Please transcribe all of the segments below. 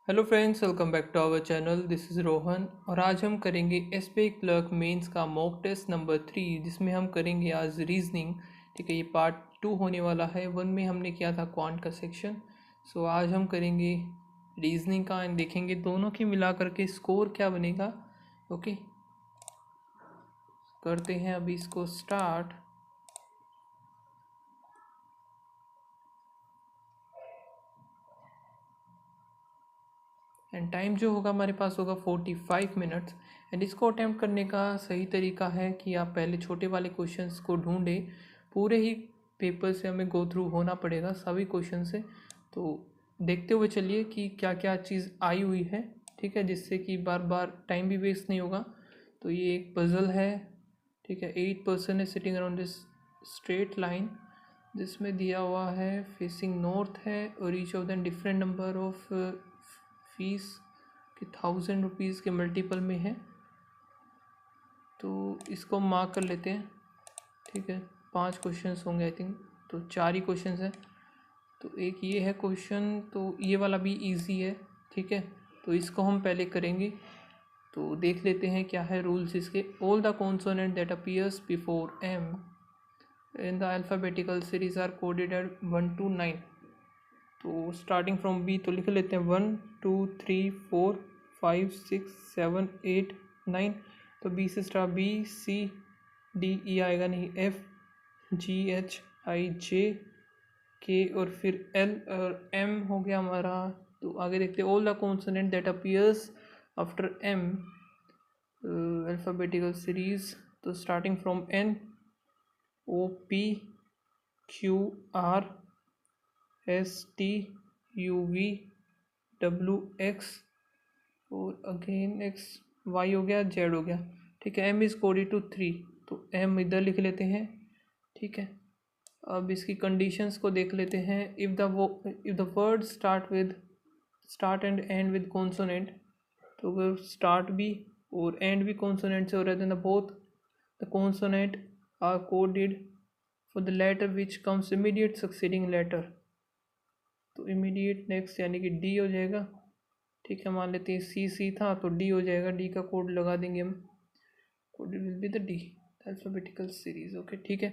Hello friends, welcome back to our channel. This is Rohan और आज हम करेंगे एसबीआई क्लर्क मेंस का मॉक टेस्ट नंबर 3, जिसमें हम करेंगे आज रीजनिंग। ठीक है, ये पार्ट 2 होने वाला है। 1 में हमने किया था क्वांट का सेक्शन। सो आज हम करेंगे रीजनिंग का एंड देखेंगे दोनों की मिला करके स्कोर क्या बनेगा। ओके, करते हैं अभी इसको स्टार्ट। एंड टाइम जो होगा हमारे पास होगा 45 मिनट्स। एंड इसको अटैम्प्ट करने का सही तरीका है कि आप पहले छोटे वाले क्वेश्चंस को ढूंढें। पूरे ही पेपर से हमें गो थ्रू होना पड़ेगा सभी क्वेश्चन से। तो देखते हुए चलिए कि क्या क्या चीज़ आई हुई है। ठीक है, जिससे कि बार बार टाइम भी वेस्ट नहीं होगा। तो ये एक पज़ल है। ठीक है, 8 पर्सन है sitting around this straight line, जिसमें दिया हुआ है फेसिंग नॉर्थ है और each of than different number of fees कि 1000 रुपीज़ के मल्टीपल में है। तो इसको मार्क कर लेते हैं। ठीक है, 5 क्वेश्चंस होंगे आई थिंक, तो 4 ही क्वेश्चंस हैं। तो एक ये है क्वेश्चन, तो ये वाला भी इजी है। ठीक है, तो इसको हम पहले करेंगे। तो देख लेते हैं क्या है रूल्स इसके। All the consonant that appears before M in the alphabetical series are coded at 1 to 9। तो स्टार्टिंग फ्रॉम बी तो लिख लेते हैं 1 2 3 4 5 6 7 8 9। तो बी से start B C D E आएगा नहीं, F G H I J के और फिर एल और एम हो गया हमारा। तो आगे देखते हैं all the consonant that appears after M alphabetical series. तो starting from N O P Q R S T U V W X और अगेन एक्स वाई हो गया, जेड हो गया। ठीक है, एम इज़ कोडेड टू 3, तो एम इधर लिख लेते हैं। ठीक है, अब इसकी कंडीशंस को देख लेते हैं। If the word start and and with consonant, तो अगर स्टार्ट भी और एंड भी कॉन्सोनेंट से हो रहे हैं, the both the consonant are coded for the letter which comes immediate succeeding letter. तो इमीडिएट नेक्स्ट यानी कि डी हो जाएगा। ठीक है, मान लेते हैं सी था तो डी हो जाएगा, डी का कोड लगा देंगे हम। Code will be the D alphabetical series. Okay, ठीक है।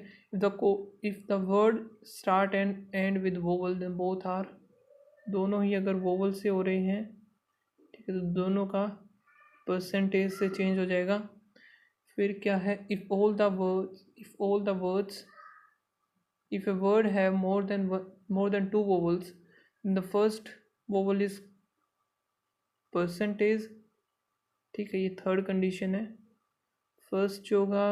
If the word start and and with vowel then both are, दोनों ही अगर वोवल से हो रहे हैं, ठीक है, तो दोनों का परसेंटेज से चेंज हो जाएगा। फिर क्या है, if all the words if a word have more than two vowels, then the first vowel is percentage. ठीक है, ये थर्ड कंडीशन है। फर्स्ट जो होगा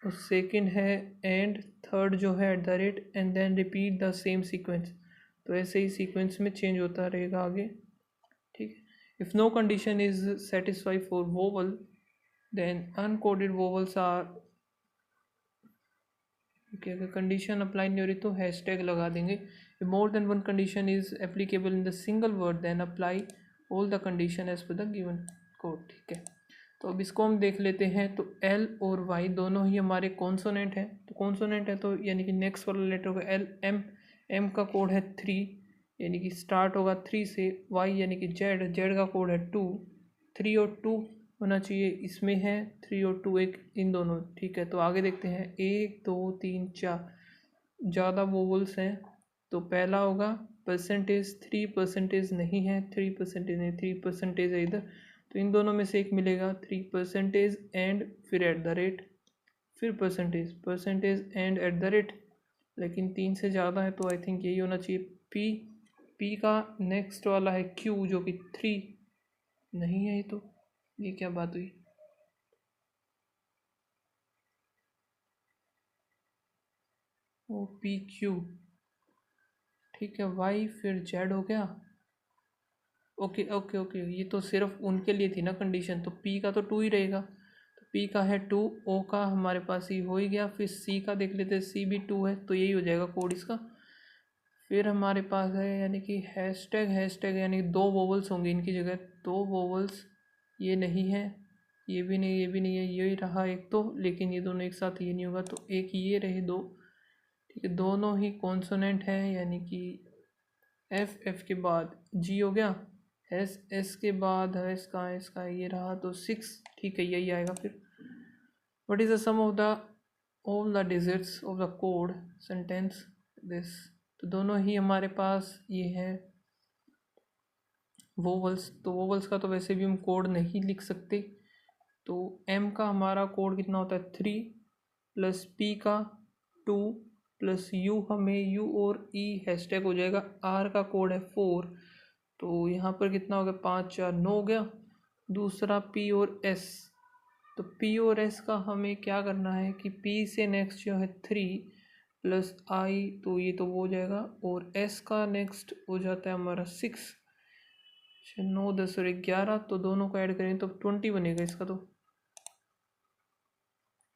और सेकंड है एंड, थर्ड जो है at the rate, and then repeat the same sequence. तो ऐसे ही सीक्वेंस में चेंज होता रहेगा आगे। ठीक है, if no condition is satisfy for vowel then uncoded vowels are. Okay, अगर कंडीशन अप्लाई नहीं हो रही तो हैशटैग लगा देंगे। More than one condition is applicable in the single word then apply all the condition as per the given code. ठीक है, तो अब इसको हम देख लेते हैं। तो एल और वाई दोनों ही हमारे कॉन्सोनेंट हैं। तो कॉन्सोनेंट है तो यानी कि नेक्स्ट वाला लेटर होगा एल एम। एम का कोड है 3, यानी कि स्टार्ट होगा 3 से। वाई यानी कि जेड, जेड का कोड है 2। 3 और 2 होना चाहिए, इसमें है 3 और 2 एक इन दोनों। ठीक है, तो आगे देखते हैं 1 2 3 4 ज़्यादा वोवल्स हैं। तो पहला होगा परसेंटेज, 3% नहीं है, 3% नहीं, 3% है इधर। तो इन दोनों में से एक मिलेगा, 3% एंड फिर एट द रेट, फिर percentage and eight the rate. लेकिन 3 से ज़्यादा है तो आई थिंक यही होना चाहिए पी। पी का नेक्स्ट वाला है क्यू जो कि 3 नहीं है। तो ये क्या बात हुई। ओ पी क्यू, ठीक है, वाई फिर जेड हो गया। ओके ओके ओके, ये तो सिर्फ उनके लिए थी ना कंडीशन, तो पी का तो 2 ही रहेगा। तो पी का है 2, ओ का हमारे पास ही हो ही गया। फिर सी का देख लेते हैं, सी भी 2 है तो यही हो जाएगा कोड इसका। फिर हमारे पास है यानी कि हैशटैग, हैशटैग यानी कि 2 वोवल्स होंगे इनकी जगह, 2 वोवल्स। ये नहीं है, ये भी नहीं, ये भी नहीं है, यही रहा एक तो, लेकिन ये दोनों एक साथ ये नहीं होगा, तो एक ये रहे 2। ठीक है, दोनों ही कॉन्सोनेंट हैं यानी कि एफ, एफ के बाद जी हो गया, एस के बाद है इसका ये रहा तो 6, ठीक है यही आएगा फिर। What is the sum of the all the digits of the code sentence this. तो दोनों ही हमारे पास ये है वोवल्स, तो वोवल्स का तो वैसे भी हम कोड नहीं लिख सकते। तो एम का हमारा कोड कितना होता है 3 प्लस पी का 2 प्लस यू, हमें यू और ई हैशटैग हो जाएगा। आर का कोड है 4, तो यहाँ पर कितना हो गया 5 4 9 हो गया। दूसरा पी और एस, तो पी और एस का हमें क्या करना है कि पी से नेक्स्ट जो है 3 प्लस आई, तो ये तो वो हो जाएगा। और एस का नेक्स्ट हो जाता है हमारा 6, 9 10 और 11, तो दोनों को ऐड करें तो 20 बनेगा इसका। तो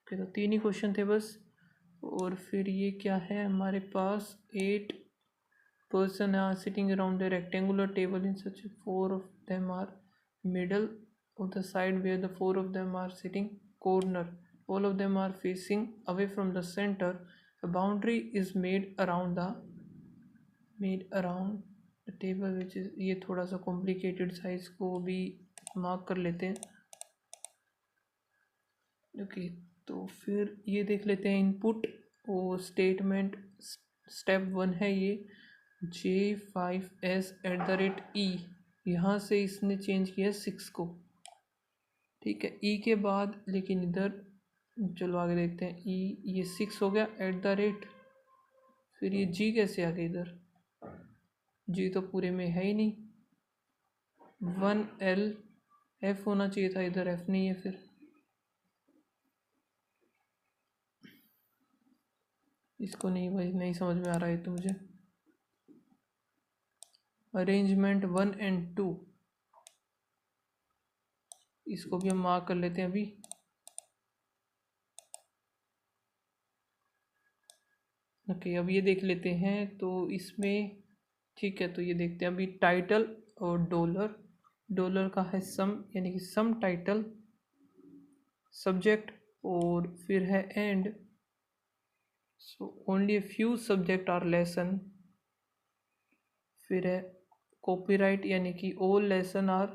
ओके, तो 3 ही क्वेश्चन थे बस। और फिर ये क्या है हमारे पास 8 person are sitting around a rectangular table in such a 4 of them are middle of the side where the 4 of them are sitting corner, all of them are facing away from the center, a boundary is made around the table which is, ये थोड़ा सा complicated size को भी mark कर लेते हैं। Okay, तो फिर ये देख लेते हैं इनपुट और स्टेटमेंट। स्टेप 1 है ये J5S@e, यहाँ से इसने चेंज किया 6 को, ठीक है। ई के बाद लेकिन इधर चलो आगे देखते हैं। ई ये 6 हो गया @ फिर ये जी कैसे आ गया इधर, जी तो पूरे में है ही नहीं। 1L F होना चाहिए था, इधर F नहीं है। फिर इसको नहीं समझ में आ रहा है तो मुझे। अरेंजमेंट 1 और 2, इसको भी हम मार्क कर लेते हैं अभी। ओके, अब ये देख लेते हैं तो इसमें, ठीक है, तो ये देखते हैं अभी टाइटल और डॉलर। डॉलर का है सम, यानी कि सम टाइटल सब्जेक्ट, और फिर है and, so only few subject are lesson. फिर है कॉपीराइट, यानी कि all lesson are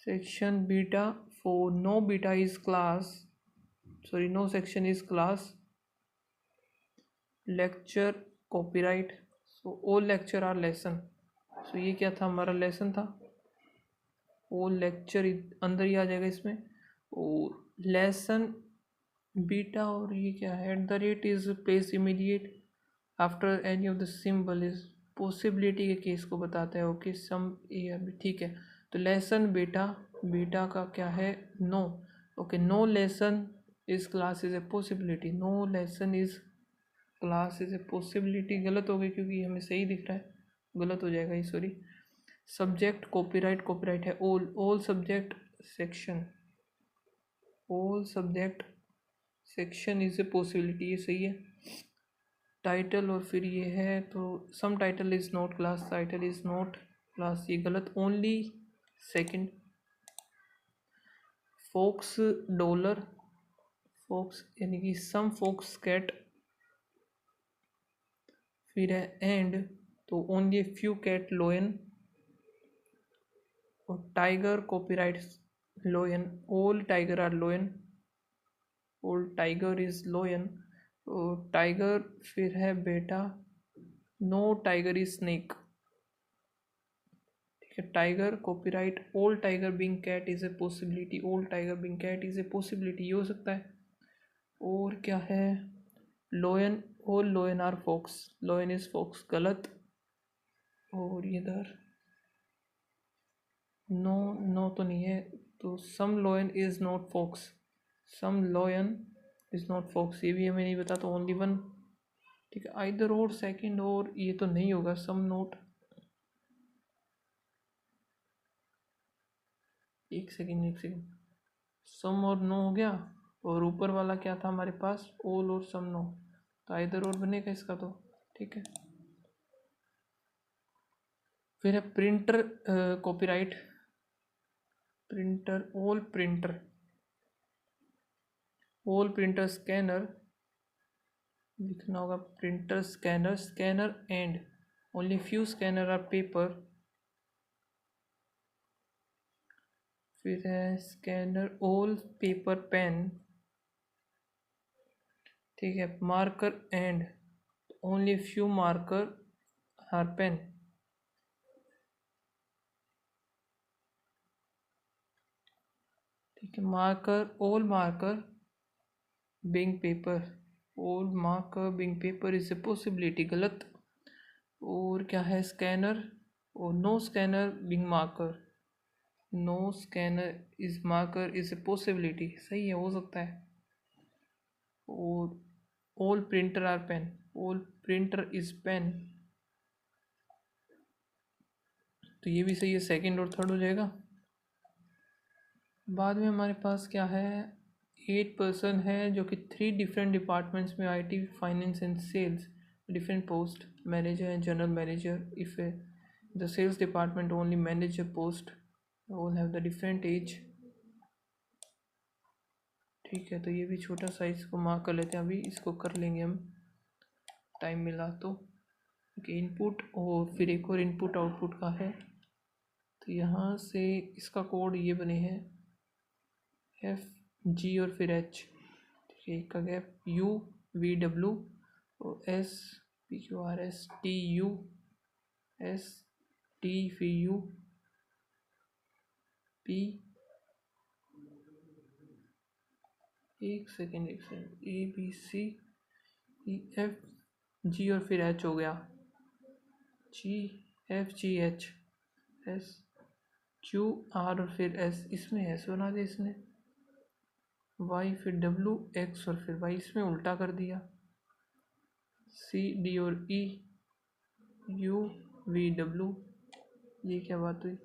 section beta for no beta is class, sorry no section is class. Lecture copyright, so all lecture are lesson. So ये क्या था हमारा lesson था, all lecture अंदर ही आ जाएगा इसमें। और लेसन बीटा, और ये क्या है @ is place immediate after any of the symbol is possibility के केस को बताता है। ओके, सम ठीक है। तो लेसन बीटा का क्या है no. Okay, no lesson is class is a possibility, no lesson is class is a possibility गलत हो गई क्योंकि हमें सही दिख रहा है, गलत हो जाएगा ये, सॉरी। सब्जेक्ट कॉपीराइट है all subject section is a possibility, ये सही है। टाइटल, और फिर ये है तो some title is not class, title is not class, ये गलत। Only second. Folks dollar, folks यानी कि सम फोक्स कैट। फिर है एंड, तो ओनली फ्यू कैट लोयन। और tiger copyright lion, all tiger are lion, all tiger is lion. और tiger फिर है बेटा, नो टाइगर इज स्नेक, ठीक है। Tiger copyright all tiger being cat is a possibility, all tiger being cat is a possibility, ये हो सकता है। और क्या है lion, all lion are fox, lion is fox, गलत। और इधर नो तो नहीं है, तो some lion is not fox, some lion is not fox, ये भी हमें नहीं पता, तो ओनली वन, ठीक है। आइदर और सेकंड, और ये तो नहीं होगा सम नोट। एक सेकंड, सम और नो हो गया, और ऊपर वाला क्या था हमारे पास ऑल और सम नो, तो आइदर और बनेगा इसका, तो ठीक है। फिर है printer copyright, printer all printer scanner, लिखना होगा printer, scanner, scanner and only few scanner are paper. फिर है स्कैनर ऑल पेपर पेन, ठीक है। Marker and only few marker are pen, ठीक है। Marker, all marker being paper, all marker being paper is a possibility, गलत। और क्या है स्कैनर, और no scanner being marker, no scanner is marker is a possibility, सही है, हो सकता है। और all printer are pen, all printer is pen, तो ये भी सही है, सेकंड और थर्ड हो जाएगा। बाद में हमारे पास क्या है, 8 पर्सन है जो कि 3 डिफरेंट डिपार्टमेंट्स में, IT, finance and sales, different post, manager and general manager. If the sales department only manager post, all have the different age, ठीक है। तो ये भी छोटा सा इसको मार्क कर लेते हैं, अभी इसको कर लेंगे हम टाइम मिला तो। ओके, इनपुट और फिर एक और इनपुट आउटपुट का है, तो यहाँ से इसका कोड ये बने हैं एफ जी और फिर एच, ठीक है। एक का गैप यू वी डब्ल्यू और S P Q R S T U S T फिर यू पी, एक second A B C E F G और फिर एच हो गया, G F G H S Q R और फिर एस, इसमें एस बना दिया इसने, वाई फिर डब्ल्यू एक्स और फिर वाई, इसमें उल्टा कर दिया, सी डी और ई यू वी डब्ल्यू, ये क्या बात हुई,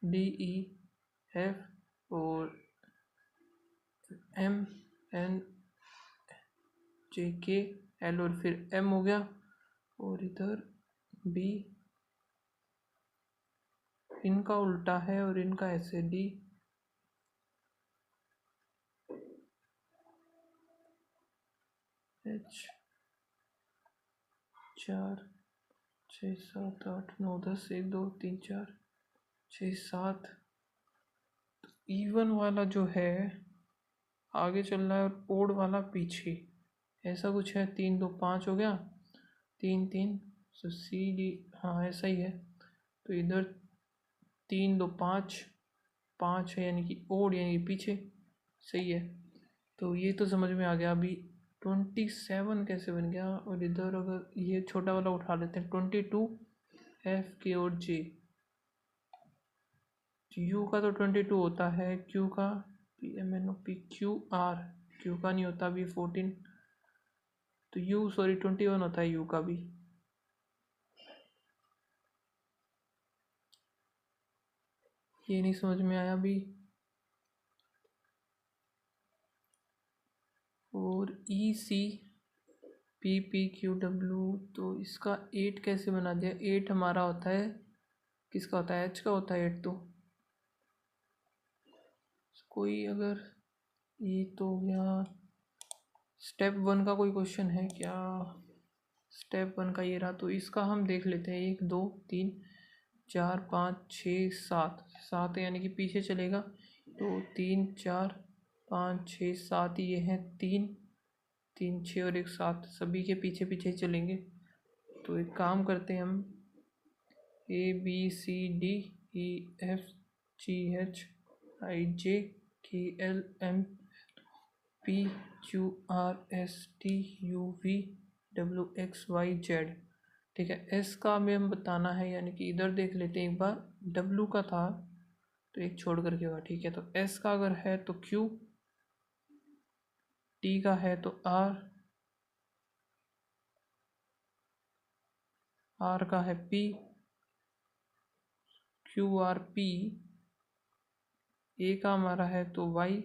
डी ई एफ और एम एन जे के एल और फिर एम हो गया, और इधर बी इनका उल्टा है और इनका ऐसे डी, एच 4 6 7 8 9 10 1 2 3 4 6 7, इवन वाला जो है आगे चल रहा है और ओड वाला पीछे, ऐसा कुछ है। 3 2 5 हो गया, 3 3, सो सी डी, हाँ ऐसा ही है। तो इधर 3 2 5 5 है, यानी कि ओड यानी कि पीछे, सही है। तो ये तो समझ में आ गया। अभी 27 कैसे बन गया, और इधर अगर ये छोटा वाला उठा लेते हैं 22 एफ के और जे, यू का तो 22 होता है, क्यू का P M N O P Q R, Q का नहीं होता अभी 14, तो यू सॉरी 21 होता है यू का भी। ये नहीं समझ में आया अभी। और E C P P Q W, तो इसका 8 कैसे बना दिया, 8 हमारा होता है, किसका होता है, एच का होता है 8, तो कोई अगर, ये तो हो गया स्टेप 1 का, कोई क्वेश्चन है क्या, स्टेप 1 का ये रहा, तो इसका हम देख लेते हैं, 1 2 3 4 5 6 7, 7 यानी कि पीछे चलेगा, तो 3 4 5 6 7 ये हैं, 3 3 6 और 1 7, सभी के पीछे पीछे ही चलेंगे। तो एक काम करते हैं हम, A B C D E F G H I J K L M P Q R S T U V W X Y Z, ठीक है। एस का हमें हम बताना है, यानी कि इधर देख लेते हैं एक बार, डब्ल्यू का था तो एक छोड़ करके होगा, ठीक है। तो एस का अगर है तो क्यू, टी का है तो आर, आर का है P, Q R P, A का हमारा है तो Y,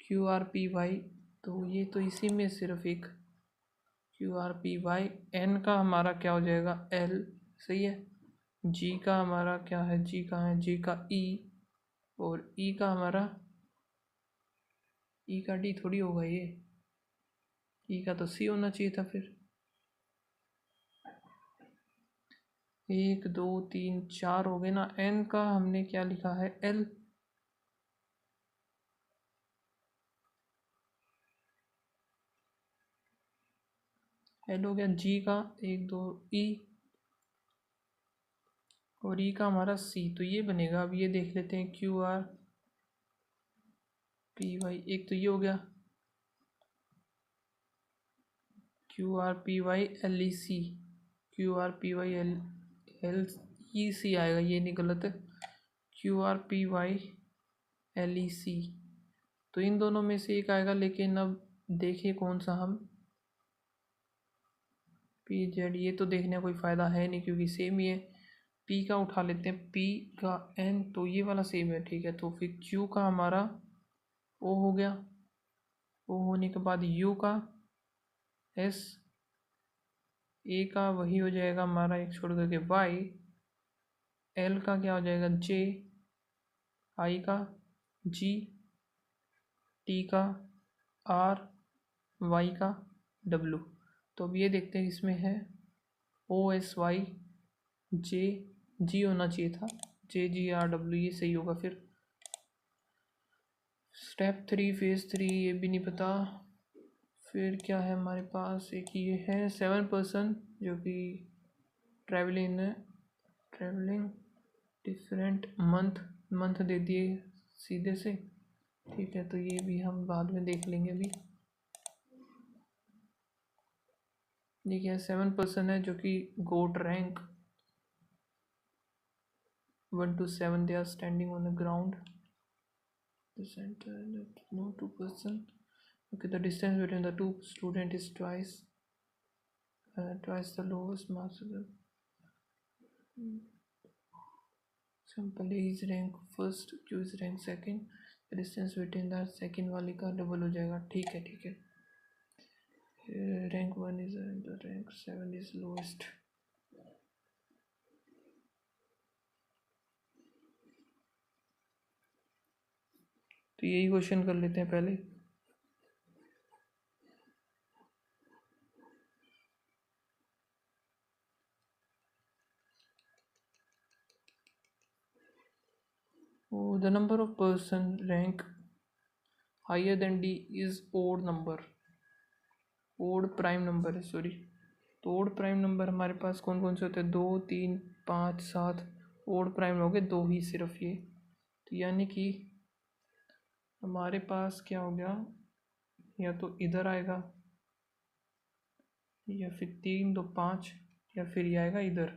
Q R P Y, तो ये तो इसी में सिर्फ एक Q R P Y, N का हमारा क्या हो जाएगा एल, सही है। जी का हमारा क्या है, जी का है, जी का ई, और ई का हमारा, ई का डी थोड़ी होगा ये, ई का तो सी होना चाहिए था। फिर 1 2 3 4 हो गए ना। एन का हमने क्या लिखा है, एल। एल हो गया। जी का 1 2 ई, और ई का हमारा सी, तो ये बनेगा। अब ये देख लेते हैं, क्यू आर पी वाई, एक तो ये हो गया, Q R P Y L E C, Q R P Y L L E C आएगा, ये नहीं गलत है, Q R P Y L E C. तो इन दोनों में से एक आएगा, लेकिन अब देखिए कौन सा हम, पी जेड, ये तो देखने का कोई फ़ायदा है नहीं क्योंकि सेम ही है। पी का उठा लेते हैं, पी का एन, तो ये वाला सेम है, ठीक है। तो फिर क्यू का हमारा ओ हो गया, ओ होने के बाद यू का एस, ए का वही हो जाएगा हमारा एक छोड़ करके वाई, एल का क्या हो जाएगा जे, आई का जी, टी का आर, वाई का डब्लू। तो अब ये देखते हैं इसमें है ओ एस वाई जे, जी होना चाहिए था, जे जी आर डब्ल्यू, ये सही होगा। फिर स्टेप 3 फेज 3, ये भी नहीं पता। फिर क्या है हमारे पास, एक ये है 7 पर्सन जो कि ट्रैवलिंग है, ट्रैवलिंग डिफरेंट मंथ, मंथ दे दिए सीधे से, ठीक है। तो ये भी हम बाद में देख लेंगे। अभी देखिए 7 पर्सन है जो कि गोट rank 1 to 7, they are standing on the ground. The center, no 2 person. Okay, the distance between the two student is twice the lowest possible. Simple, A is rank first, Q is rank second. The distance between the second वाले का double हो जाएगा, ठीक है ठीक है। Rank 1 is the rank 7 is lowest. तो यही क्वेश्चन कर लेते हैं पहले। Oh, the number of person rank higher than D is odd number, odd prime number है, सॉरी। तो ओड प्राइम नंबर हमारे पास कौन कौन से होते हैं, 2 3 5 7। ओड प्राइम हो गए दो ही सिर्फ ये, तो यानी कि हमारे पास क्या हो गया, या तो इधर आएगा, या फिर 3 2 5, या फिर ये आएगा इधर।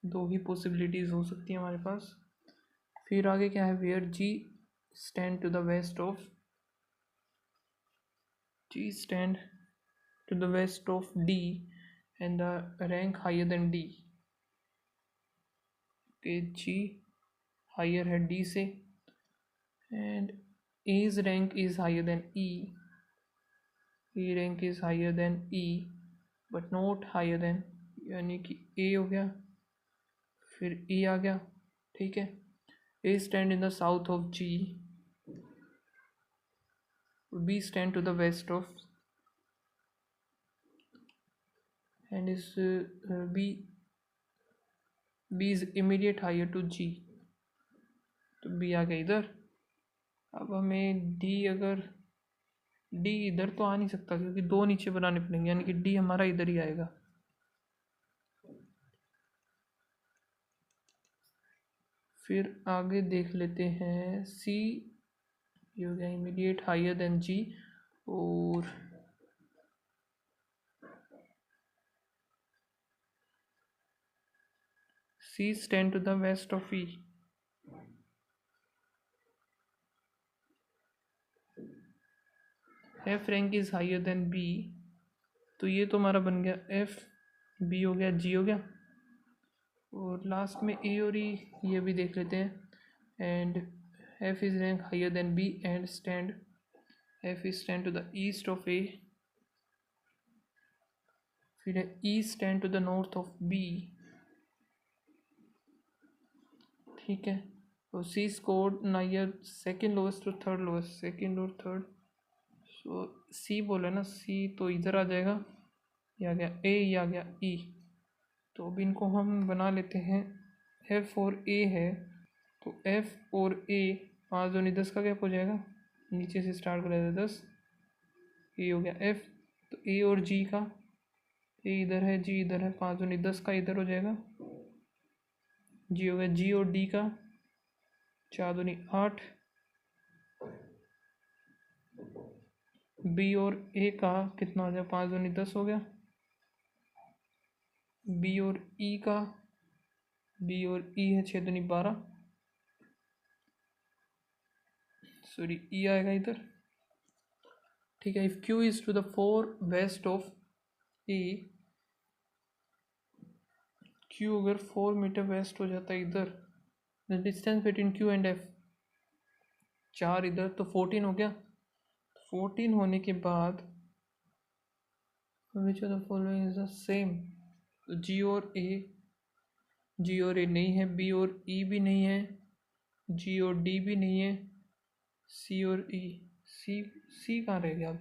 दो ही पॉसिबिलिटीज़ हो सकती हैं हमारे पास। फिर आगे क्या है, where G stand to the west of, G stand to the west of D and the rank higher then D. Okay, G higher है डी से, and A's rank is higher than E rank is higher than E but not higher than, यानी कि A हो गया, फिर E आ गया, ठीक है। A stand in the south of G, B stand to the west of, and is B is immediate higher to G, तो B आ गया इधर। अब हमें D, अगर D इधर तो आ नहीं सकता क्योंकि दो नीचे बनाने पड़ेंगे, यानी कि D हमारा इधर ही आएगा। फिर आगे देख लेते हैं, C ये हो गया इमीडिएट हायर देन G, और C stand to the west of E, F rank is higher than B, तो ये तो हमारा बन गया F, B हो गया, G हो गया, और लास्ट में A और E ये भी देख लेते हैं। And F is rank higher than B and stand, F is stand to the east of A, फिर E stand to the north of B, ठीक है। तो C scored नाइयर सेकेंड लोएस्ट और थर्ड लोएस्ट, सेकेंड और third so सी बोले ना, सी तो इधर आ जाएगा, ये आ गया ए, ये आ गया ई। तो अब इनको हम बना लेते हैं। एफ और ए है, तो एफ और ए 5 दूनी 10 का गैप हो जाएगा, नीचे से स्टार्ट कर लेते 10, ये हो गया एफ। तो ए और जी का, ए इधर है, जी इधर है, 5 दूनी 10 का इधर हो जाएगा, जी हो गया। जी और डी का 4 दूनी 8, बी और ए का कितना हो जाएगा, 5 दूनी 10 हो गया। बी और ई का, बी और ई है 6 दूनी 12, सॉरी ई आएगा इधर, ठीक है। If Q is to the 4 west of A, Q अगर 4 मीटर वेस्ट हो जाता है इधर, the distance between Q and F 4 इधर, तो 14 हो गया। 14 होने के बाद विच of the following is the same, तो जी और ए, जी और ए नहीं है, बी और ई भी नहीं है, जी और डी भी नहीं है, सी और ई, सी सी कहाँ रह गया अब,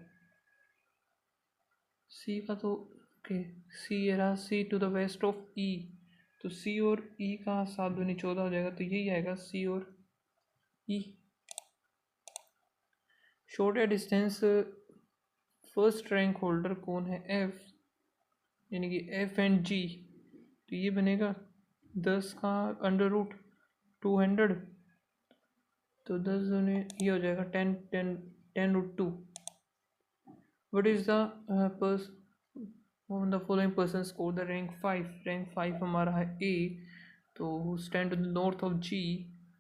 सी का तो ओके, सी ये रहा, सी टू द वेस्ट ऑफ ई, तो सी और ई का 7 दूनी 14 हो जाएगा, तो यही आएगा सी और E. Shortest distance first rank holder कौन है, एफ, यानी कि एफ एंड जी, तो ये बनेगा 10 का अंडर रूट 200, तो 10 दूनी ये हो जाएगा 10√2। What is the on the following person score the rank 5, rank 5 हमारा है ए, तो stand to the north of G,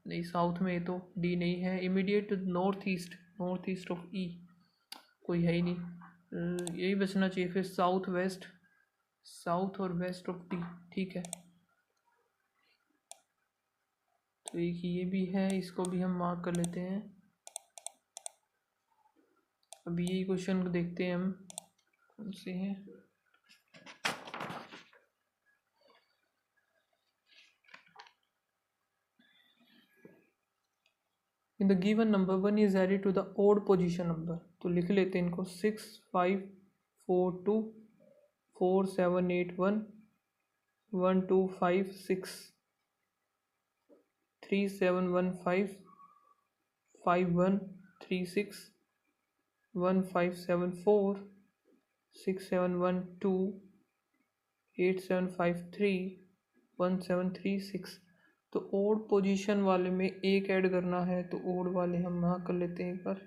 नहीं साउथ में, तो डी नहीं है। Immediate to north east of E, कोई है ही नहीं, यही बचना चाहिए। फिर साउथ वेस्ट, साउथ और वेस्ट ऑफ डी, ठीक है। तो एक ये भी है, इसको भी हम मार्क कर लेते हैं। अभी यही क्वेश्चन देखते हैं हम कौन से हैं। In the given number 1 is added to the odd position number, तो लिख लेते हैं इनको 6 5 4 2 4 7 8 1 1 2 5 6 3 7 1 5 5 1 3 6 1 5 7 4 6 7 1 2 8 7 5 3 1 7 3 6। तो ओड पोजीशन वाले में एक ऐड करना है, तो ओड वाले हम यहाँ कर लेते हैं एक बार।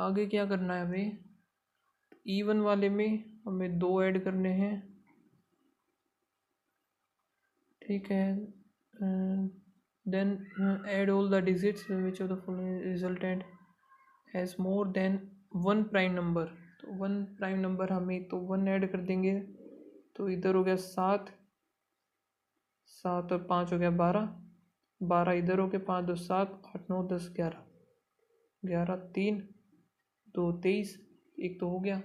आगे क्या करना है हमें, इवन वाले में हमें 2 ऐड करने हैं, ठीक है। Then add all the digits which of the following resultant has more than 1 prime number, तो 1 प्राइम नंबर हमें तो 1 ऐड कर देंगे, तो इधर हो गया 7 7 और 5 हो गया 12 12 इधर हो गया, 5 2 7 8 9 10 11 11 3 2 23, एक तो हो गया।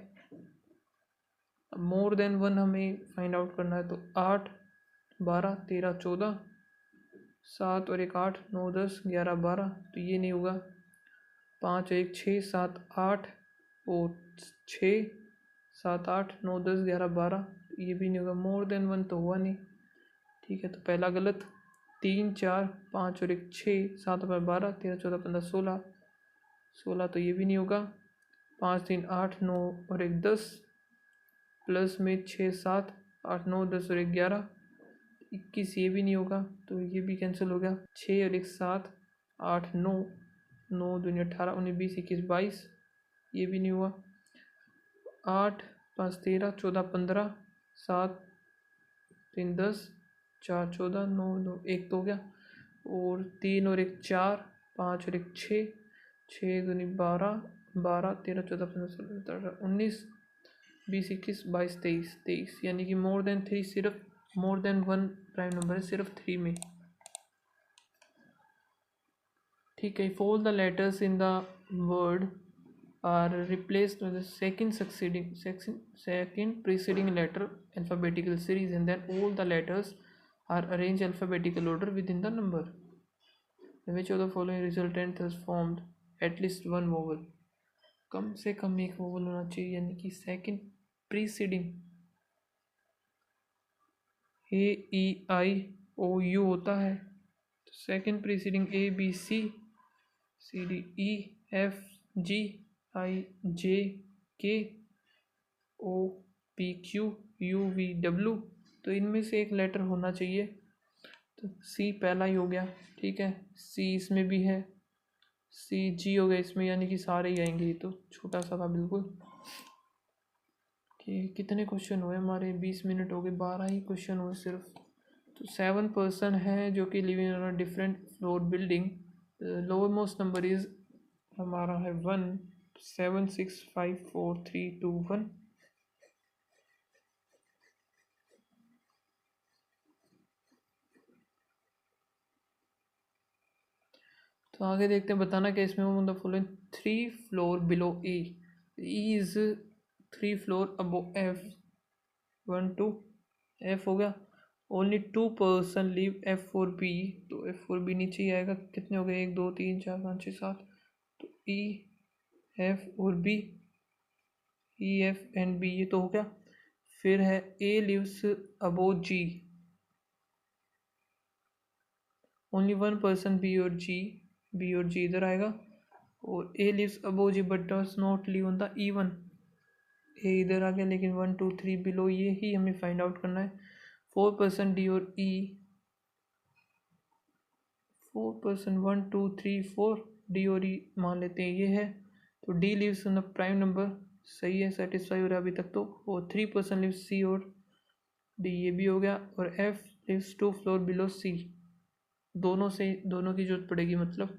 अब मोर देन 1 हमें फाइंड आउट करना है, तो 8 12 13 14 7 और एक 8 9 10 11 12, तो ये नहीं होगा। 5 1 6 7 8 और 6 7 8 9 10 11 12, ये भी नहीं होगा। मोर देन 1 तो हुआ नहीं, ठीक है, तो पहला गलत। 3 4 5 और एक 6 7 और 12 13 14 15 16 16, तो ये भी नहीं होगा। 5 3 8 9 और एक 10 प्लस में 6 7 8 9 10 और एक 11 21, ये भी नहीं होगा, तो ये भी कैंसिल हो गया। 6 और एक 7 8 9 9 दूनी 18 19 20 21 22, ये भी नहीं हुआ। 8 5 13 14 15 7 3 10 4 14 9 9 1 तो हो गया, और 3 और एक 4 5 और एक 6 6 दूनी 12 12 13 14 15 16 17 19 20 21 22 23 23, यानी कि मोर देन 3, सिर्फ मोर देन 1 प्राइम नंबर है सिर्फ 3 में, ठीक है। If all the letters in the word are replaced with the second preceding letter alphabetical series, and then all the letters are arranged alphabetical order within the number, which of the following resultant has formed at least one vowel, कम से कम एक vowel होना चाहिए, यानी कि second preceding A E I O U होता है तो second preceding A B C C D E F G I J K O P Q U V W, तो इनमें से एक लेटर होना चाहिए। तो सी पहला ही हो गया, ठीक है, सी इसमें भी है, सी जी हो गया इसमें, यानी कि सारे ही आएंगे। ये तो छोटा सा था बिल्कुल। कि कितने क्वेश्चन हुए हमारे, 20 मिनट हो गए, 12 ही क्वेश्चन हुए सिर्फ। तो 7 पर्सन है जो कि living in a different floor building. Lower most number is हमारा है 1, 7 6 5 4 3 2 1। तो आगे देखते हैं, बताना क्या इसमें, the following 3 floor below E, E is 3 floor above F, 1 2 F हो गया। Only 2 person leave F for B, तो एफ फोर बी नीचे ही आएगा। कितने हो गए, 1 2 3 4 5 6 7, तो ई एफ और B, E F and B, ये तो हो गया। फिर है A lives above G, only 1 person B और जी, बी और जी इधर आएगा। और A lives above G but does not live on the E1, A इधर आ गया, लेकिन 1 2 3 बिलो, ये ही हमें फाइंड आउट करना है। 4 पर्सन डी और ई, 4 पर्सन 1 2 3 4, डी और ई मान लेते हैं ये है। तो D lives on the prime number, सही है, सेटिस्फाई हो रहा है अभी तक तो। और 3 पर्सन लिव्स सी और डी, ये भी हो गया। और एफ लिव्स 2 फ्लोर बिलो सी, दोनों से दोनों की जरूरत पड़ेगी मतलब।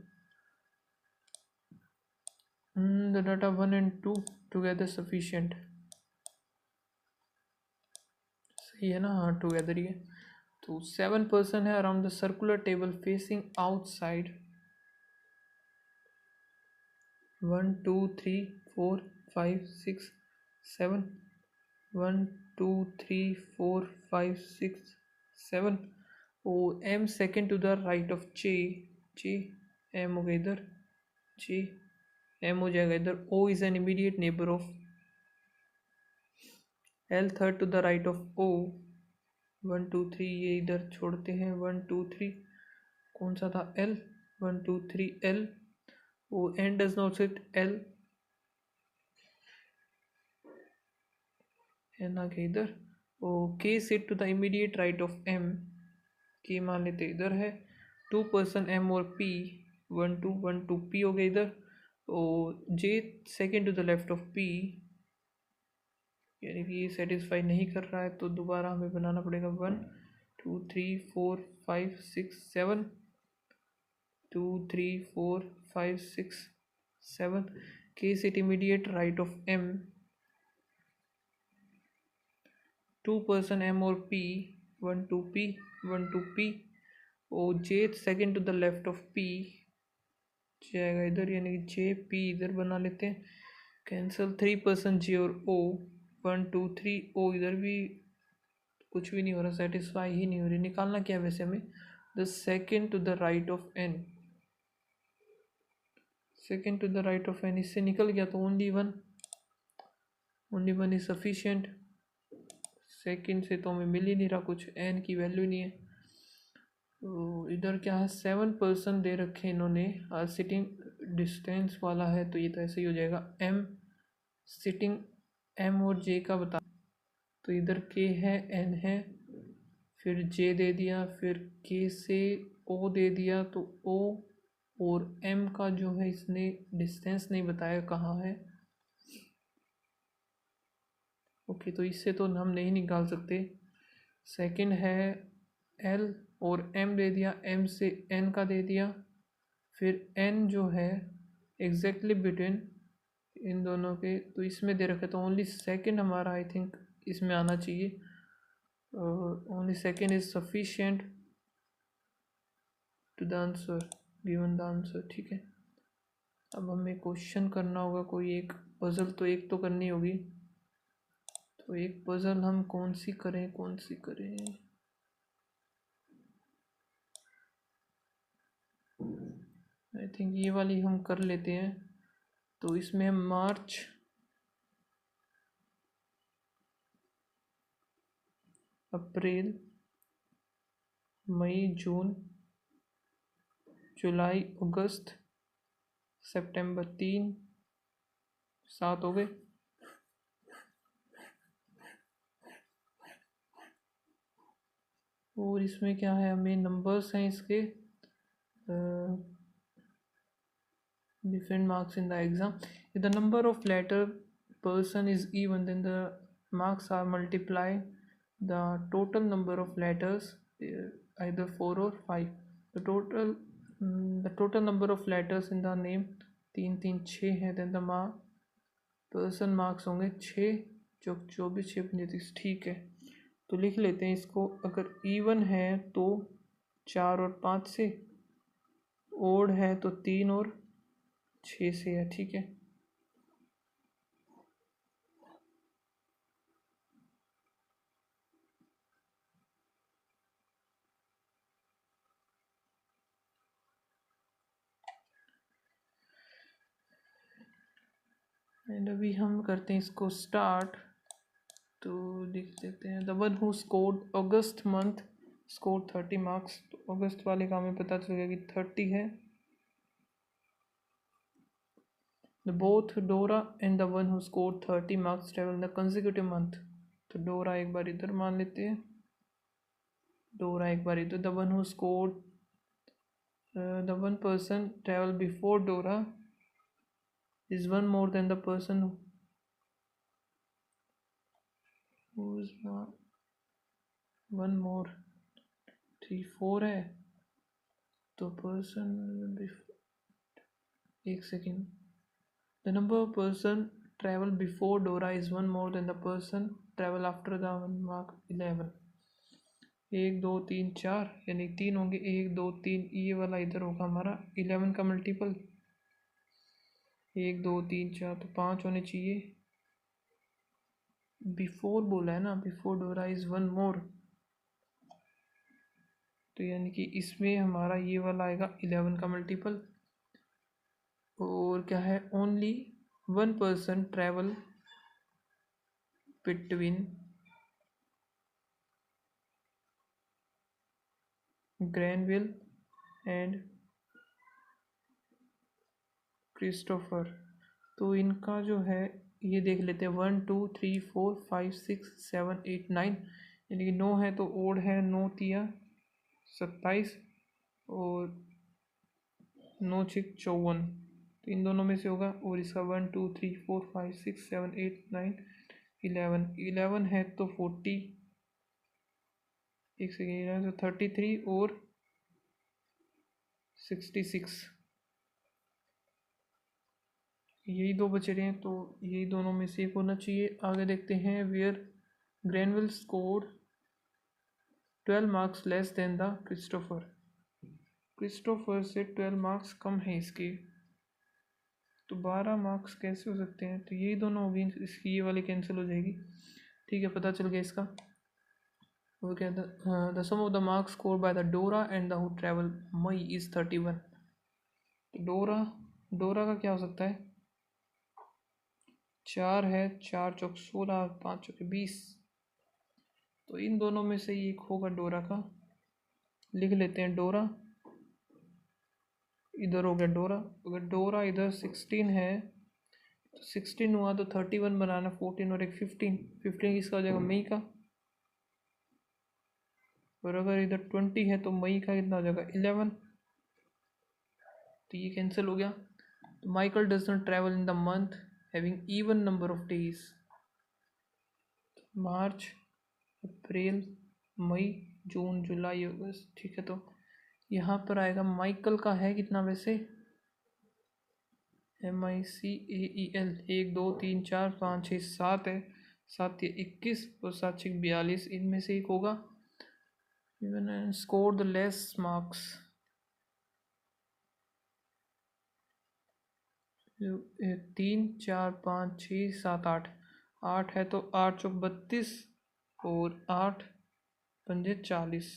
The data 1 and 2 together sufficient, सही है ना, हाँ टुगेदर ही है। तो 7 पर्सन है around the circular table facing outside, 1 2 3 4 5 6 7, 1 2 3 4 5 6 7। O M second to the right of J, J M हो गया इधर, जे एम हो जाएगा इधर। O is an immediate neighbour of L, third to the right of O, 1 2 3, ये इधर छोड़ते हैं, 1 2 3, कौन सा था, L, 1 2 3 L. O N does not sit L, N आ गया इधर। O K sit to the immediate right of M, K मान लेते इधर है। 2 पर्सन एम और पी, 1 2 1 2 पी हो गया इधर। और J second to the left of P, यानी कि ये सेटिस्फाई नहीं कर रहा है, तो दोबारा हमें बनाना पड़ेगा। 1 2 3 4 5 6 7, 2 3 4 5 6 7, K sit immediate right of M, 2 person M और पी, 1 2 पी 1 2 पी। और J second to the left of P जाएगा इधर, यानी कि जे पी इधर बना लेते हैं, कैंसिल। 3 पर्सन जे और ओ, 1 2 3 ओ, इधर भी कुछ भी नहीं हो रहा, सेटिस्फाई ही नहीं हो रही। निकालना क्या है वैसे हमें, the second to the right of N, second to the right of N, इससे निकल गया तो only 1, only 1 is sufficient. Second से तो हमें मिल ही नहीं रहा कुछ, एन की वैल्यू नहीं है। तो इधर क्या है, 7 पर्सन दे रखे इन्होंने, सिटिंग डिस्टेंस वाला है, तो ये तो ऐसे ही हो जाएगा। एम सिटिंग, एम और जे का बता, तो इधर के है, एन है, फिर जे दे दिया, फिर के से ओ दे दिया, तो ओ और एम का जो है इसने डिस्टेंस नहीं बताया कहाँ है। ओके, तो इससे तो हम नहीं निकाल सकते। सेकंड है एल और एम दे दिया, एम से एन का दे दिया, फिर एन जो है एग्जैक्टली बिटवीन इन दोनों के, तो इसमें दे रखा, तो ओनली सेकंड हमारा आई थिंक इसमें आना चाहिए। Only second is sufficient to the answer, given the answer, ठीक है। अब हमें क्वेश्चन करना होगा कोई एक, पजल तो एक तो करनी होगी, तो एक पजल हम कौन सी करें, कौन सी करें। आई थिंक ये वाली हम कर लेते हैं। तो इसमें हम मार्च, अप्रैल, मई, जून, जुलाई, अगस्त, सितंबर, 3, 7 हो गए। और इसमें क्या है, हमें नंबर्स हैं इसके, different marks in the exam. If the number of letter person is even, then the marks are multiplied the total number of letters, either 4 or 5. The total number of letters in the name 3 3 6 है, then the mark person marks होंगे 6, 24 6 35। ठीक है, तो लिख लेते हैं इसको। अगर इवन है तो 4 और 5 से, ओड है तो 3 और 6 से है। ठीक है, एंड अभी हम करते हैं इसको स्टार्ट। तो देख लेते हैं, the one who scored August month score 30 marks. तो अगस्त वाले का हमें पता चल गया कि 30 है। द बोथ डोरा and the one who scored 30 marks travel the consecutive month. तो डोरा एक बार इधर मान लेते हैं, डोरा एक बार इधर। The one who scored, the one person travel before डोरा is one more than the person who is one more 3 4 है। तो पर्सन, एक second, the number of person travel before Dora is one more than the person travel after the mark 11। 1 2 3 4 यानी 3 होंगे, 1 2 3, ये वाला इधर होगा हमारा 11 का मल्टीपल। 1 2 3 4 तो 5 होने चाहिए। बिफोर बोला है ना, बिफोर डोरा इज वन मोर, तो यानी कि इसमें हमारा ये वाला आएगा 11 का मल्टीपल। और क्या है, only one person travel between Granville and Christopher. तो इनका जो है ये देख लेते हैं, 1 2 3 4 5 6 7 8 9, यानी कि 9 है तो ओड है, 9 तिया 27 और 9 6 54, तो इन दोनों में से होगा। और इसका 1 2 3 4 5 6 7 8 9 11 है तो 40, एक सेकेंड, तो 33 और 66, यही दो बचे रहे हैं, तो यही दोनों में से एक होना चाहिए। आगे देखते हैं, where Granville score 12 marks less than the Christopher. Christopher से 12 मार्क्स कम है इसके, तो 12 मार्क्स कैसे हो सकते हैं, तो यही दोनों होगी, इसकी ये वाली कैंसिल हो जाएगी। ठीक है, पता चल गया इसका। वो क्या था, the sum of the marks score by the Dora and the who travel May is 31। तो डोरा का क्या हो सकता है, 4 है, 4 चौक 16, 5 चौक 20, तो इन दोनों में से एक होगा डोरा का। लिख लेते हैं डोरा, इधर हो गया डोरा। अगर डोरा इधर 16 है तो 16 हुआ तो 31 बनाना, 14 और एक 15, 15 किसका हो जाएगा, मई का। और अगर इधर 20 है तो मई का कितना हो जाएगा, 11, तो ये कैंसिल हो गया। तो Michael does not travel in the month having even number of days. March, April, May, June, July, August. ठीक है, तो यहाँ पर आएगा माइकल का है कितना वैसे, MICAEL 1 2 3 4 5 6 7 है, 7 या 21 और 7 6 42, इनमें से एक होगा। Even score the less marks, 3 4 5 6 7 8, 8 है तो 8 चौक 32 और 8 पंजे 40,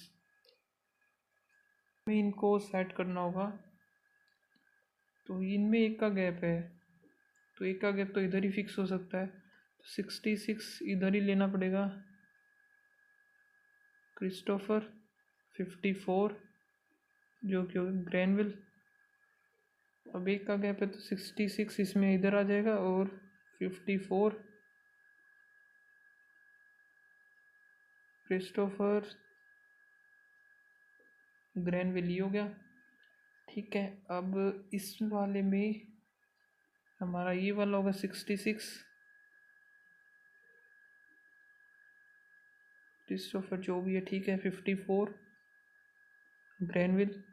हमें इनको सेट करना होगा। तो इनमें एक का गैप है, तो एक का गैप तो इधर ही फिक्स हो सकता है, तो 66 इधर ही लेना पड़ेगा। क्रिस्टोफर 54 जो कि ग्रैनविल। अब एक का गैप है तो 66 इसमें इधर आ जाएगा और 54 क्रिस्टोफर ग्रैनविल ही हो गया। ठीक है, अब इस वाले में हमारा ये वाला होगा 66 क्रिस्टोफर जो भी है, ठीक है 54 ग्रैनविल।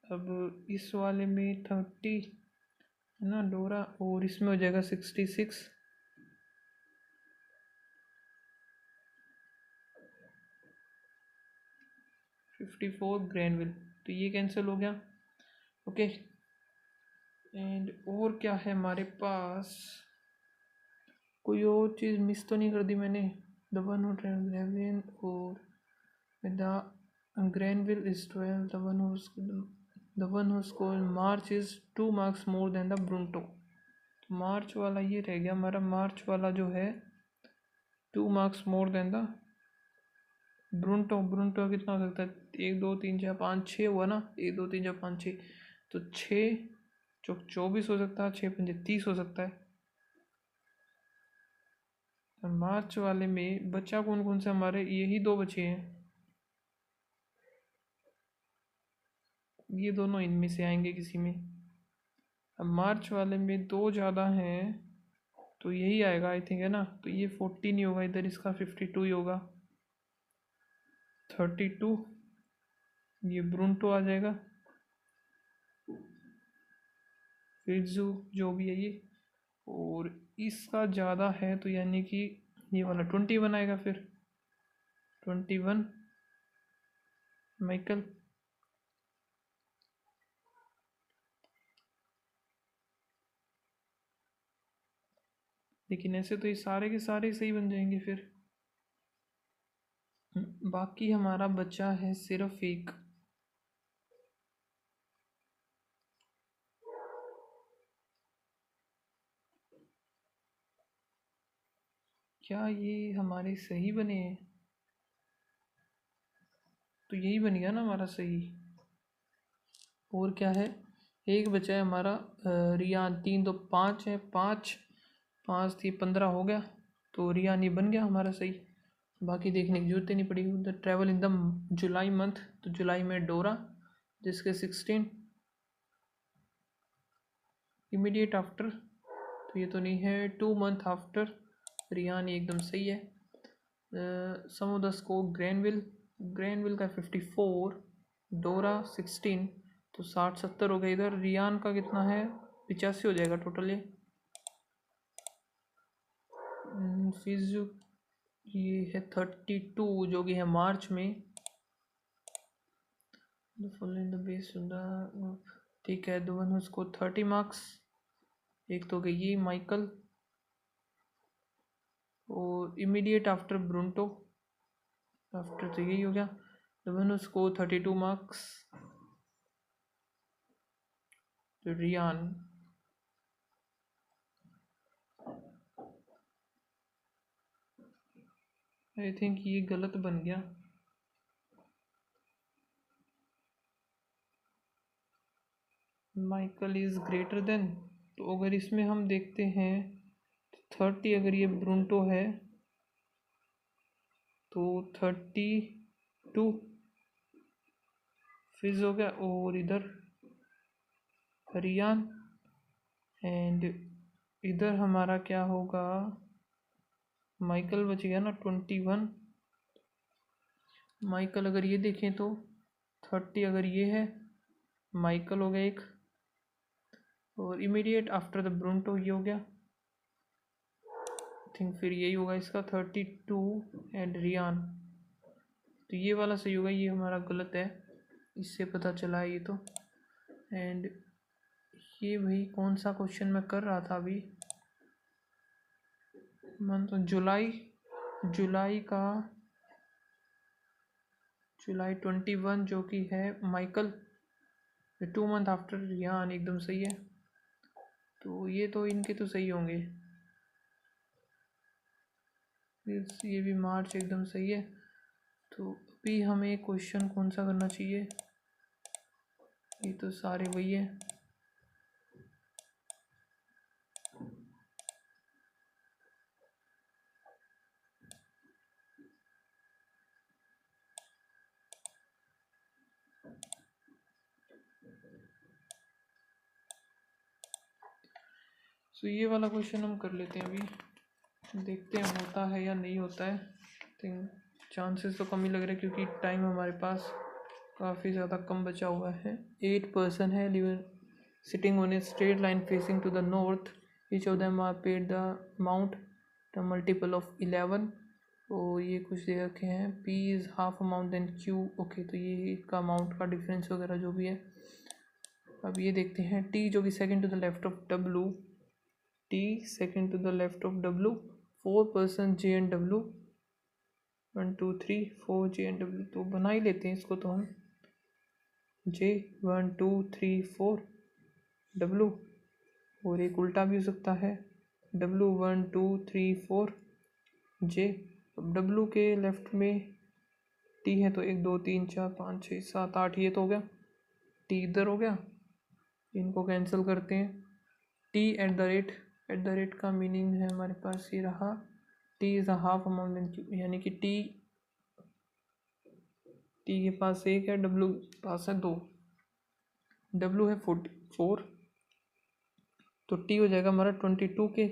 अब इस वाले में 30 है ना डोरा, और इसमें हो जाएगा 66 54 ग्रैनविल, तो ये कैंसिल हो गया। ओके, एंड और क्या है हमारे पास, कोई और चीज़ मिस तो नहीं कर दी मैंने। द वन हू ट्रेवल और the Granville is 12, the one who score March is 2 marks more than the Brunto. तो मार्च वाला ये रह गया हमारा, मार्च वाला जो है 2 marks मोर देन द ब्रूंटो। ब्रूंटो कितना हो सकता है, 1 2 3 4 5 6 हुआ ना, 1 2 3 4 5 6, तो 6 24 हो सकता है, 6 5 30 हो सकता है। मार्च वाले में बचा कौन कौन से हमारे, यही दो बचे हैं, ये दोनों इनमें से आएंगे किसी में। अब मार्च वाले में दो ज़्यादा हैं तो यही आएगा आई थिंक, है ना, तो ये 40 नहीं होगा, इधर इसका 52 ही होगा, 32 ये ब्रूंटो आ जाएगा, फिट्जू जो भी है ये, और इसका ज़्यादा है तो यानी कि ये वाला 21 आएगा, फिर 21 माइकल। लेकिन ऐसे तो ये सारे के सारे सही बन जाएंगे फिर। बाकी हमारा बचा है सिर्फ एक, क्या ये हमारे सही बने हैं, तो यही बन गया ना हमारा सही। और क्या है, एक बचा है हमारा रियान, 3 तो 5 है, 5 5 थी 15 हो गया, तो रियान ये बन गया हमारा सही। बाकी देखने की जरूरत ही नहीं पड़ी। The travel in the July month, तो जुलाई में डोरा जिसके 16 इमीडिएट आफ्टर, तो ये तो नहीं है, 2 month आफ्टर, रियान एकदम सही है। Sum of the score Granville, Granville का 54, डोरा 16, तो 60 70 हो गए इधर। रियान का कितना है, 85 हो जाएगा टोटल ये। फिजू ये है 32 जो कि है मार्च में। ठीक है, द वन उसको 30 marks, एक तो गई ये माइकल, और इमीडिएट आफ्टर ब्रूंटो, आफ्टर तो यही हो गया। द वन उसको 32 marks तो रियान। आई थिंक ये गलत बन गया, माइकल इज़ ग्रेटर देन, तो अगर इसमें हम देखते हैं 30, अगर ये ब्रूंटो है तो 32 फिज हो गया, और इधर रियान, एंड इधर हमारा क्या होगा, माइकल बच गया ना 21। माइकल अगर ये देखें तो 30 अगर ये है, माइकल हो गया एक, और इमीडिएट आफ्टर द ब्रूंटो ये हो गया। आई थिंक फिर यही होगा इसका 32 एंड रियान, तो ये वाला सही होगा, ये हमारा गलत है, इससे पता चला है ये तो। एंड ये भाई कौन सा क्वेश्चन मैं कर रहा था अभी, मन तो जुलाई का जुलाई 21 जो कि है माइकल, 2 मंथ आफ्टर, यहाँ एकदम सही है। तो ये तो इनके तो सही होंगे, ये भी मार्च एकदम सही है। तो अभी हमें क्वेश्चन कौन सा करना चाहिए, ये तो सारे वही है। तो ये वाला क्वेश्चन हम कर लेते हैं अभी, देखते हैं होता है या नहीं होता है। थिंक चांसेस तो कम ही लग रहे हैं क्योंकि टाइम हमारे पास काफ़ी ज़्यादा कम बचा हुआ है। 8 पर्सन है living sitting on a straight line facing to the north, each of them are paid the amount the multiple of 11। तो ये कुछ दे रखे हैं, P is half amount than Q। Okay, तो ये इसका अमाउंट का डिफरेंस वगैरह जो भी है। अब ये देखते हैं T जो कि second to the left of W, T second to the left of W, 4 person J and W, 1 2 3 4 J and W। तो बना ही लेते हैं इसको तो हम, J 1 2 3 4 W, और एक उल्टा भी हो सकता है, W 1 2 3 4 J। अब W के लेफ्ट में T है तो 1 2 3 4 5 6 7 8, ये तो हो गया, T इधर हो गया, इनको कैंसिल करते हैं। T एट द रेट का मीनिंग है हमारे पास ये रहा, T is a half amount than Q, यानी कि T के पास 1 है, W के पास है 2, W है 44, तो T हो जाएगा हमारा 22 के,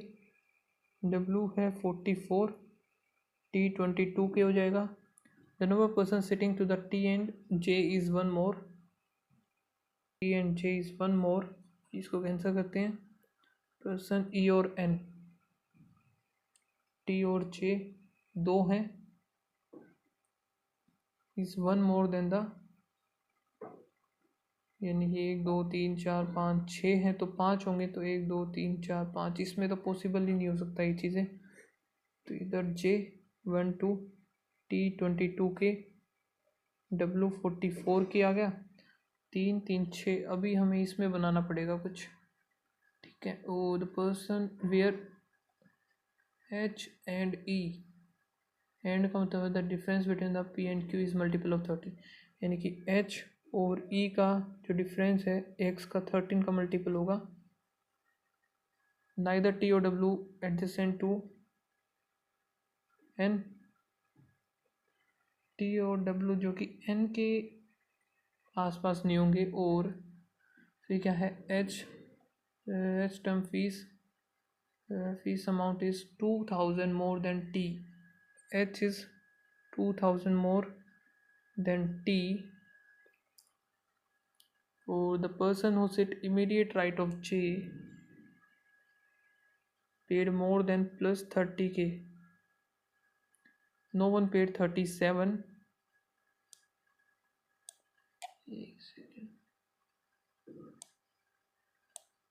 W है 44, T 22 के हो जाएगा। The number person sitting to the T and J is 1 more, T and J is 1 more, इसको कैंसिल करते हैं। पर्सन E और N, T और J 2 हैं, इज़ 1 मोर देन द, यानी कि 1 2 3 4 5 6 हैं तो 5 होंगे, तो 1 2 3 4 5, इसमें तो पॉसिबल ही नहीं हो सकता ये चीज़ें। तो इधर J 1 2, T 22 के, W 44 के आ गया, 3 3 6। अभी हमें इसमें बनाना पड़ेगा कुछ, ठीक है। ओ the person where H and E, and का मतलब है the difference between the P and Q is multiple of 13, यानी कि H और E का जो डिफरेंस है X का 13 का मल्टीपल होगा। नाइदर T और W adjacent to N, T और W जो कि N के आसपास नहीं होंगे, और फिर क्या है H term fees amount is 2000 more than T, H is 2000 more than T, or the person who sit immediate right of J paid more than plus 30k, no one paid 37,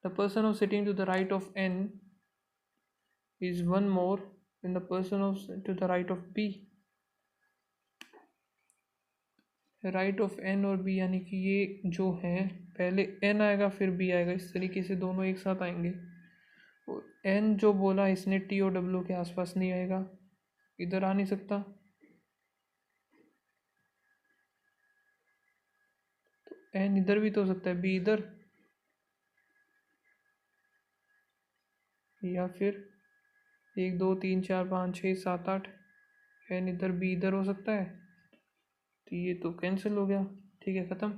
the person who sitting to the right of N is 1 more than the person who to the right of B, right of N और B, यानी कि ये जो है पहले N आएगा फिर B आएगा, इस तरीके से दोनों एक साथ आएंगे। और N जो बोला इसने T और W के आसपास नहीं आएगा, इधर आ नहीं सकता, तो N इधर भी तो हो सकता है, B इधर, या फिर 1 2 3 4 5 6 7 8, N इधर B इधर हो सकता है, तो ये तो कैंसिल हो गया, ठीक है, ख़त्म।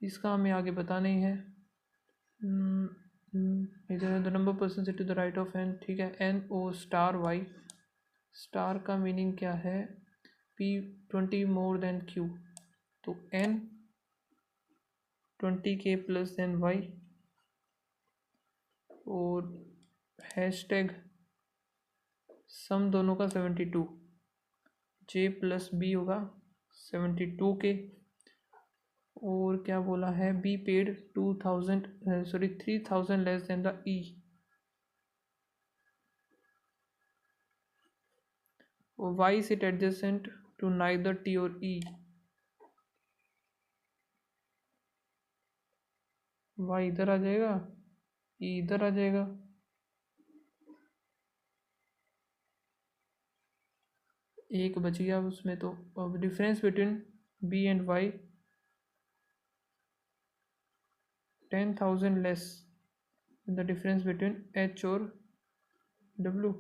इसका हमें आगे बताना ही है। इधर the number person to the right of N, ठीक है, N ओ स्टार Y, स्टार का मीनिंग क्या है, P 20 मोर देन Q, तो N 20k plus than Y, और हैशटैग सम दोनों का 72, J प्लस B होगा 72k, और क्या बोला है, B paid 3000 less than the E, और Y is it adjacent to neither T और ई, वाई इधर आ जाएगा, ई इधर आ जाएगा। एक बच गया उसमें तो। अब difference between B and Y 10,000 less the difference between H और डब्लू।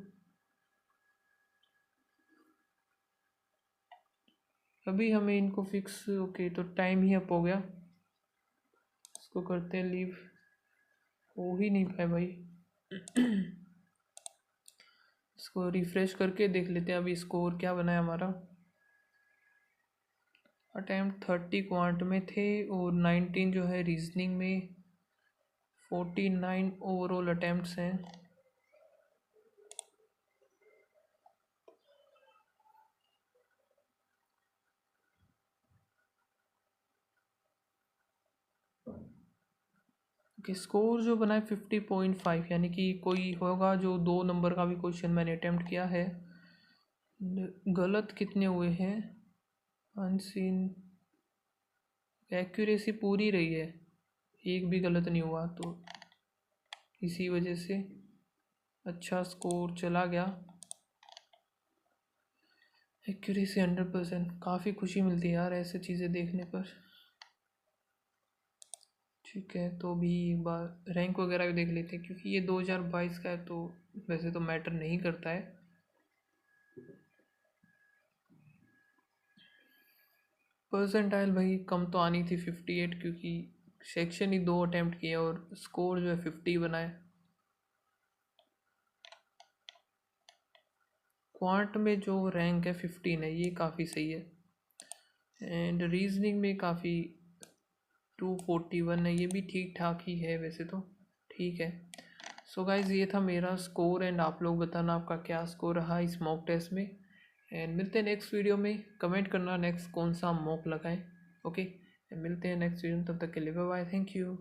अभी हमें इनको फिक्स, ओके तो टाइम ही अप हो गया, इसको करते हैं लीव। हो ही नहीं पाए भाई। इसको रिफ्रेश करके देख लेते हैं अभी स्कोर क्या बना है हमारा। अटैम्प्ट 30 क्वांट में थे और 19 जो है रीजनिंग में, 49 ओवरऑल अटैम्प्ट्स हैं। कि स्कोर जो बना है 50.5, यानी कि कोई होगा जो 2 नंबर का भी क्वेश्चन मैंने अटैम्प्ट किया है। गलत कितने हुए हैं, अनसीन, एक्यूरेसी पूरी रही है, एक भी गलत नहीं हुआ, तो इसी वजह से अच्छा स्कोर चला गया। एक्यूरेसी 100%, काफ़ी खुशी मिलती है यार ऐसे चीज़ें देखने पर। ठीक है, तो भी एक बार रैंक वगैरह भी देख लेते हैं, क्योंकि ये 2022 का है तो वैसे तो मैटर नहीं करता है। परसेंटाइल भाई कम तो आनी थी 58, क्योंकि सेक्शन ही 2 अटैम्प्ट किया और स्कोर जो है 50 बनाए। क्वांट में जो रैंक है 15 है, ये काफ़ी सही है। एंड रीजनिंग में काफ़ी 241 है, ये भी ठीक ठाक ही है वैसे तो, ठीक है। सो गाइज ये था मेरा स्कोर, एंड आप लोग बताना आपका क्या स्कोर रहा इस मॉक टेस्ट में। एंड मिलते हैं नेक्स्ट वीडियो में, कमेंट करना नेक्स्ट कौन सा मॉक लगाएं। ओके, मिलते हैं नेक्स्ट वीडियो में, तब तक के लिए बाय बाय, थैंक यू।